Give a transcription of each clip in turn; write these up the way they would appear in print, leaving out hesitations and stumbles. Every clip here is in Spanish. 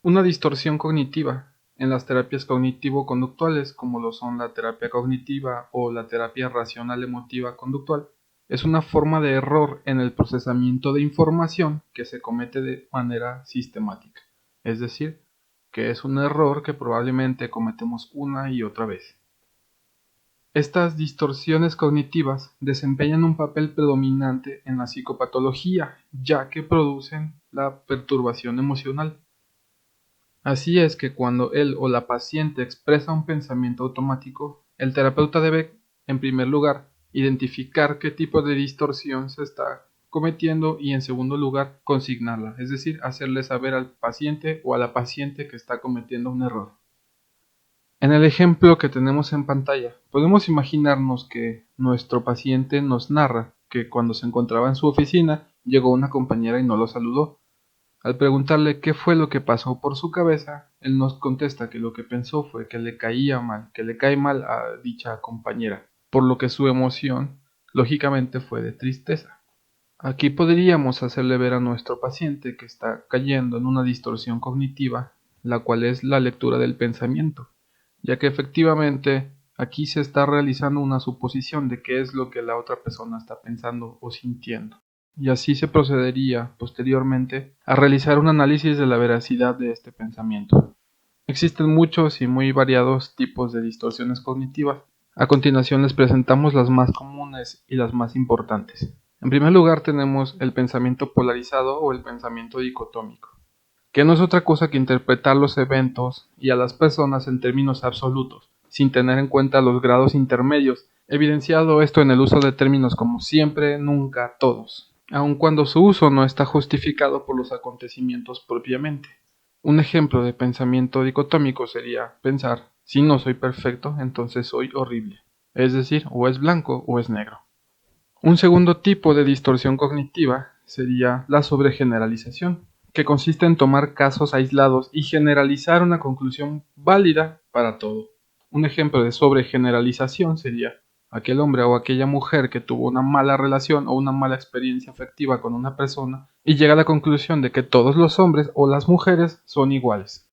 Una distorsión cognitiva en las terapias cognitivo-conductuales, como lo son la terapia cognitiva o la terapia racional-emotiva conductual, es una forma de error en el procesamiento de información que se comete de manera sistemática. Es decir, que es un error que probablemente cometemos una y otra vez. Estas distorsiones cognitivas desempeñan un papel predominante en la psicopatología, ya que producen la perturbación emocional. Así es que cuando él o la paciente expresa un pensamiento automático, el terapeuta debe, en primer lugar, identificar qué tipo de distorsión se está cometiendo y, en segundo lugar, consignarla, es decir, hacerle saber al paciente o a la paciente que está cometiendo un error. En el ejemplo que tenemos en pantalla, podemos imaginarnos que nuestro paciente nos narra que cuando se encontraba en su oficina, llegó una compañera y no lo saludó. Al preguntarle qué fue lo que pasó por su cabeza, él nos contesta que lo que pensó fue que le caía mal, que le cae mal a dicha compañera, por lo que su emoción, lógicamente, fue de tristeza. Aquí podríamos hacerle ver a nuestro paciente que está cayendo en una distorsión cognitiva, la cual es la lectura del pensamiento, ya que efectivamente aquí se está realizando una suposición de qué es lo que la otra persona está pensando o sintiendo. Y así se procedería posteriormente a realizar un análisis de la veracidad de este pensamiento. Existen muchos y muy variados tipos de distorsiones cognitivas. A continuación les presentamos las más comunes y las más importantes. En primer lugar tenemos el pensamiento polarizado o el pensamiento dicotómico, que no es otra cosa que interpretar los eventos y a las personas en términos absolutos, sin tener en cuenta los grados intermedios, evidenciado esto en el uso de términos como siempre, nunca, todos, aun cuando su uso no está justificado por los acontecimientos propiamente. Un ejemplo de pensamiento dicotómico sería pensar, si no soy perfecto, entonces soy horrible, es decir, o es blanco o es negro. Un segundo tipo de distorsión cognitiva sería la sobregeneralización, que consiste en tomar casos aislados y generalizar una conclusión válida para todo. Un ejemplo de sobregeneralización sería aquel hombre o aquella mujer que tuvo una mala relación o una mala experiencia afectiva con una persona y llega a la conclusión de que todos los hombres o las mujeres son iguales.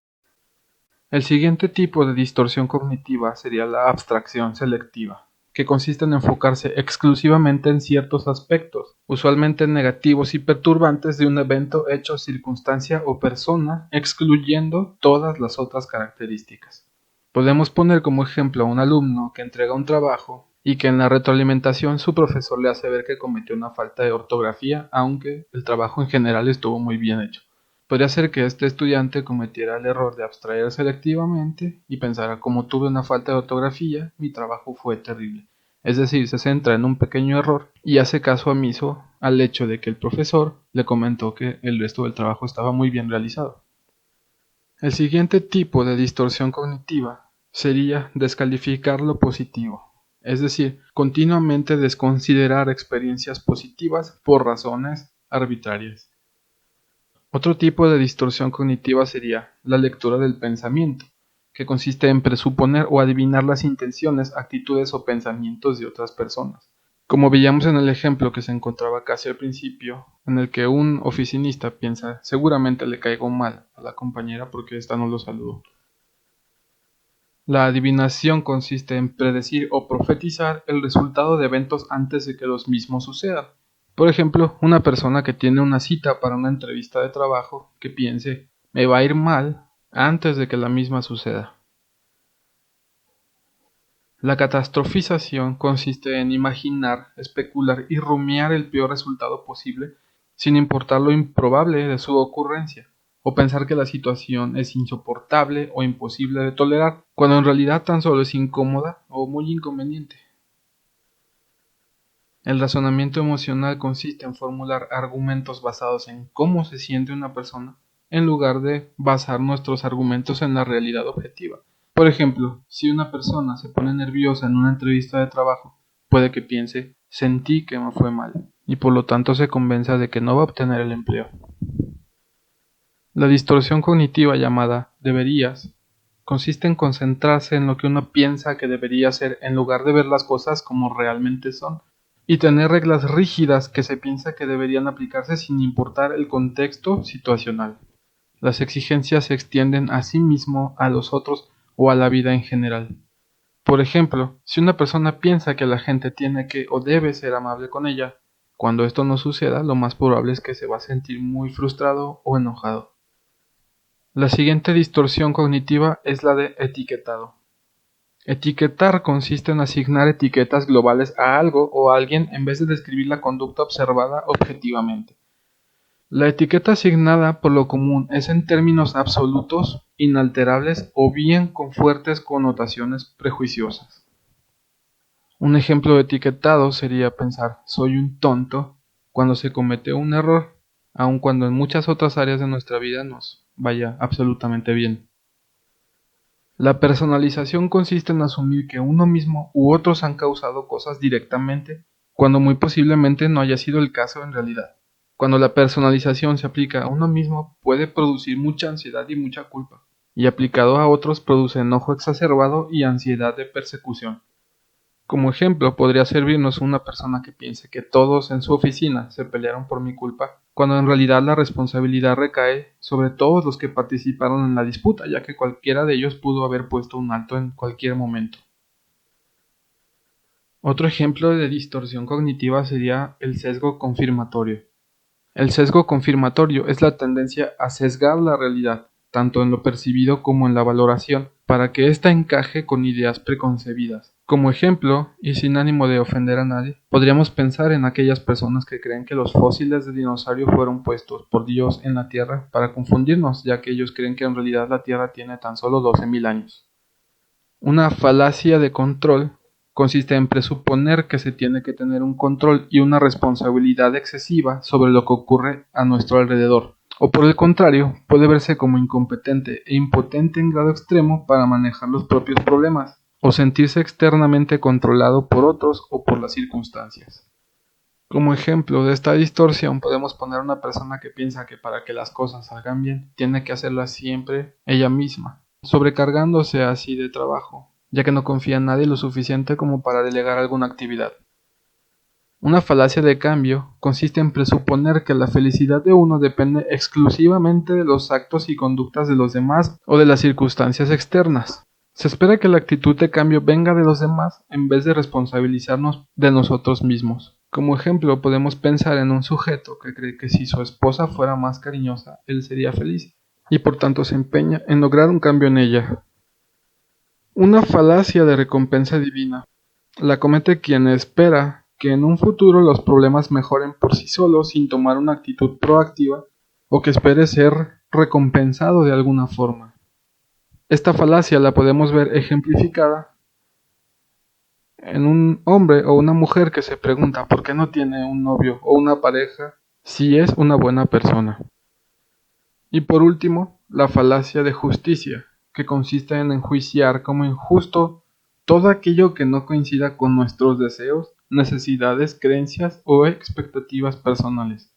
El siguiente tipo de distorsión cognitiva sería la abstracción selectiva, que consiste en enfocarse exclusivamente en ciertos aspectos, usualmente negativos y perturbantes de un evento, hecho, circunstancia o persona, excluyendo todas las otras características. Podemos poner como ejemplo a un alumno que entrega un trabajo y que en la retroalimentación su profesor le hace ver que cometió una falta de ortografía, aunque el trabajo en general estuvo muy bien hecho. Podría ser que este estudiante cometiera el error de abstraer selectivamente y pensara, como tuve una falta de ortografía, mi trabajo fue terrible. Es decir, se centra en un pequeño error y hace caso omiso al hecho de que el profesor le comentó que el resto del trabajo estaba muy bien realizado. El siguiente tipo de distorsión cognitiva sería descalificar lo positivo, es decir, continuamente desconsiderar experiencias positivas por razones arbitrarias. Otro tipo de distorsión cognitiva sería la lectura del pensamiento, que consiste en presuponer o adivinar las intenciones, actitudes o pensamientos de otras personas. Como veíamos en el ejemplo que se encontraba casi al principio, en el que un oficinista piensa seguramente le caigo mal a la compañera porque ésta no lo saludó. La adivinación consiste en predecir o profetizar el resultado de eventos antes de que los mismos sucedan. Por ejemplo, una persona que tiene una cita para una entrevista de trabajo que piense me va a ir mal antes de que la misma suceda. La catastrofización consiste en imaginar, especular y rumiar el peor resultado posible sin importar lo improbable de su ocurrencia, o pensar que la situación es insoportable o imposible de tolerar, cuando en realidad tan solo es incómoda o muy inconveniente. El razonamiento emocional consiste en formular argumentos basados en cómo se siente una persona, en lugar de basar nuestros argumentos en la realidad objetiva. Por ejemplo, si una persona se pone nerviosa en una entrevista de trabajo, puede que piense, sentí que me fue mal, y por lo tanto se convenza de que no va a obtener el empleo. La distorsión cognitiva llamada deberías consiste en concentrarse en lo que uno piensa que debería ser en lugar de ver las cosas como realmente son, y tener reglas rígidas que se piensa que deberían aplicarse sin importar el contexto situacional. Las exigencias se extienden a sí mismo, a los otros o a la vida en general. Por ejemplo, si una persona piensa que la gente tiene que o debe ser amable con ella, cuando esto no suceda, lo más probable es que se va a sentir muy frustrado o enojado. La siguiente distorsión cognitiva es la de etiquetado. Etiquetar consiste en asignar etiquetas globales a algo o a alguien en vez de describir la conducta observada objetivamente. La etiqueta asignada por lo común es en términos absolutos, inalterables o bien con fuertes connotaciones prejuiciosas. Un ejemplo de etiquetado sería pensar "soy un tonto" cuando se comete un error, aun cuando en muchas otras áreas de nuestra vida nos vaya absolutamente bien. La personalización consiste en asumir que uno mismo u otros han causado cosas directamente, cuando muy posiblemente no haya sido el caso en realidad. Cuando la personalización se aplica a uno mismo, puede producir mucha ansiedad y mucha culpa, y aplicado a otros produce enojo exacerbado y ansiedad de persecución. Como ejemplo, podría servirnos una persona que piense que todos en su oficina se pelearon por mi culpa, cuando en realidad la responsabilidad recae sobre todos los que participaron en la disputa, ya que cualquiera de ellos pudo haber puesto un alto en cualquier momento. Otro ejemplo de distorsión cognitiva sería el sesgo confirmatorio. El sesgo confirmatorio es la tendencia a sesgar la realidad, tanto en lo percibido como en la valoración, para que ésta encaje con ideas preconcebidas. Como ejemplo, y sin ánimo de ofender a nadie, podríamos pensar en aquellas personas que creen que los fósiles de dinosaurio fueron puestos por Dios en la Tierra para confundirnos, ya que ellos creen que en realidad la Tierra tiene tan solo 12.000 años. Una falacia de control consiste en presuponer que se tiene que tener un control y una responsabilidad excesiva sobre lo que ocurre a nuestro alrededor, o por el contrario, puede verse como incompetente e impotente en grado extremo para manejar los propios problemas, o sentirse externamente controlado por otros o por las circunstancias. Como ejemplo de esta distorsión podemos poner a una persona que piensa que para que las cosas salgan bien, tiene que hacerlas siempre ella misma, sobrecargándose así de trabajo, ya que no confía en nadie lo suficiente como para delegar alguna actividad. Una falacia de cambio consiste en presuponer que la felicidad de uno depende exclusivamente de los actos y conductas de los demás o de las circunstancias externas. Se espera que la actitud de cambio venga de los demás en vez de responsabilizarnos de nosotros mismos. Como ejemplo, podemos pensar en un sujeto que cree que si su esposa fuera más cariñosa, él sería feliz, y por tanto se empeña en lograr un cambio en ella. Una falacia de recompensa divina. La comete quien espera que en un futuro los problemas mejoren por sí solos sin tomar una actitud proactiva o que espere ser recompensado de alguna forma. Esta falacia la podemos ver ejemplificada en un hombre o una mujer que se pregunta por qué no tiene un novio o una pareja si es una buena persona. Y por último, la falacia de justicia, que consiste en enjuiciar como injusto todo aquello que no coincida con nuestros deseos, necesidades, creencias o expectativas personales.